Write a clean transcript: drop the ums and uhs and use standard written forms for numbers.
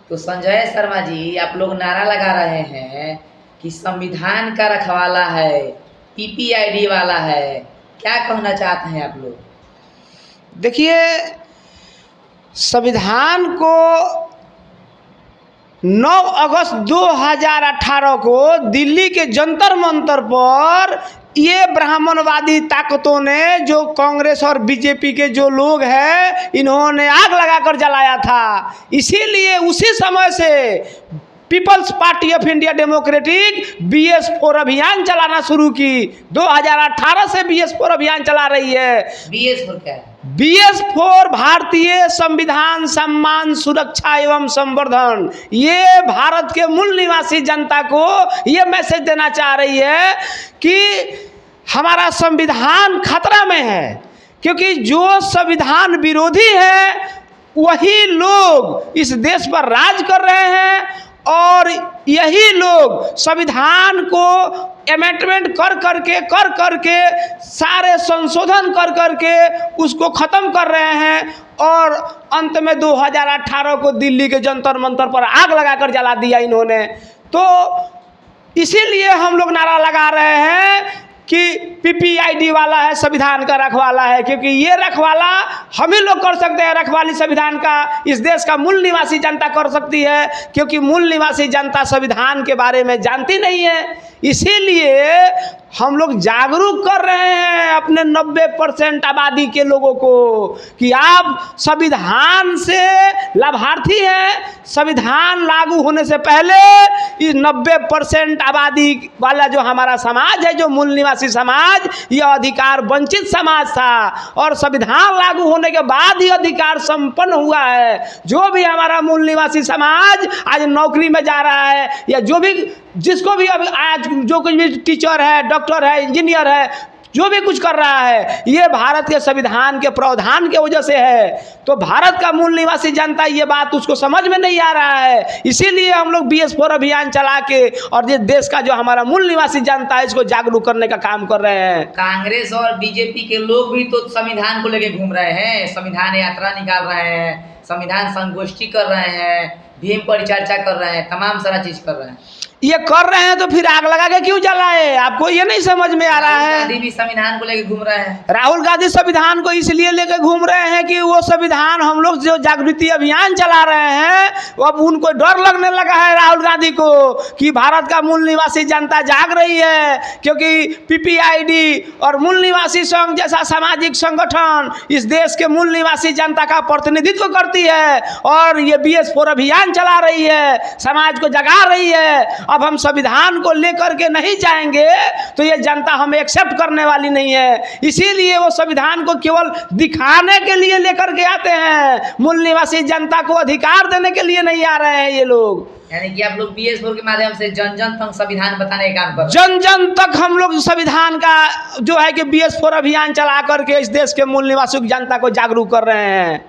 तो संजय शर्मा जी, आप लोग नारा लगा रहे हैं कि संविधान का रखवाला है, पीपीआईडी वाला है। क्या कहना चाहते हैं आप लोग? देखिए, संविधान को 9 अगस्त 2018 को दिल्ली के जंतर मंतर पर ये ब्राह्मणवादी ताकतों ने, जो कांग्रेस और बीजेपी के जो लोग हैं, इन्होंने आग लगाकर जलाया था। इसीलिए उसी समय से People's Party of India Democratic BS4 अभियान चलाना शुरू की। 2018 से BS4 अभियान चला रही है। BS4 क्या है? BS4 भारतीय संविधान सम्मान, सुरक्षा एवं संवर्धन। ये भारत के मूल निवासी जनता को ये मैसेज देना चाह रही है कि हमारा संविधान खतरा में है, क्योंकि जो संविधान विरोधी है वही लोग इस देश पर राज कर रहे हैं, और यही लोग संविधान को अमेंडमेंट कर करके सारे संशोधन कर करके उसको ख़त्म कर रहे हैं, और अंत में 2018 को दिल्ली के जंतर मंतर पर आग लगाकर जला दिया इन्होंने। तो इसीलिए हम लोग नारा लगा रहे हैं कि पीपीआईडी वाला है, संविधान का रखवाला है, क्योंकि ये रखवाला हम ही लोग कर सकते हैं। रखवाली संविधान का इस देश का मूल निवासी जनता कर सकती है, क्योंकि मूल निवासी जनता संविधान के बारे में जानती नहीं है। इसीलिए हम लोग जागरूक कर रहे हैं अपने 90% आबादी के लोगों को कि आप संविधान से लाभार्थी हैं। संविधान लागू होने से पहले इस 90% आबादी वाला जो हमारा समाज है, जो मूल निवासी समाज, यह अधिकार वंचित समाज था, और संविधान लागू होने के बाद ही अधिकार संपन्न हुआ है। जो भी हमारा मूल निवासी समाज आज नौकरी में जा रहा है, या जो भी जिसको भी अभी आज जो कुछ भी टीचर है, डॉक्टर है, इंजीनियर है, जो भी कुछ कर रहा है, ये भारत के संविधान के प्रावधान के वजह से है। तो भारत का मूल निवासी जनता ये बात उसको समझ में नहीं आ रहा है। इसीलिए हम लोग BS4 अभियान चला के और ये देश का जो हमारा मूल निवासी जनता है, इसको जागरूक करने का काम कर रहे हैं। कांग्रेस और बीजेपी के लोग भी तो संविधान को लेके घूम रहे हैं, संविधान यात्रा निकाल रहे हैं, संविधान संगोष्ठी कर रहे हैं, भीम परिचर्चा कर रहे हैं, तमाम सारा चीज कर रहे हैं। ये कर रहे हैं तो फिर आग लगा के क्यों जलाए? आपको ये नहीं समझ में आ रहा है? राहुल गांधी भी संविधान को लेके घूम रहे हैं। राहुल गांधी संविधान को इसलिए लेकर घूम रहे हैं कि वो संविधान, हम लोग जो जागृति अभियान चला रहे हैं, वो अब उनको डर लगने लगा है राहुल गांधी को कि भारत का मूल निवासी जनता जाग रही है, क्योंकि पीपीआईडी और मूल निवासी संघ जैसा सामाजिक संगठन इस देश के मूल निवासी जनता का प्रतिनिधित्व करती है, और ये BS4 अभियान चला रही है, समाज को जगा रही है। अब हम संविधान को लेकर के नहीं जाएंगे तो ये जनता हमें एक्सेप्ट करने वाली नहीं है। इसीलिए वो संविधान को केवल दिखाने के लिए लेकर के आते हैं, मूल निवासी जनता को अधिकार देने के लिए नहीं आ रहे हैं ये लोग। यानी कि आप लोग BS4 के माध्यम से जन जन तक संविधान बताने का काम कर रहे जन हैं। जन तक हम लोग संविधान का जो है कि BS4 अभियान चला करके इस देश के मूल निवासी जनता को जागरूक कर रहे हैं।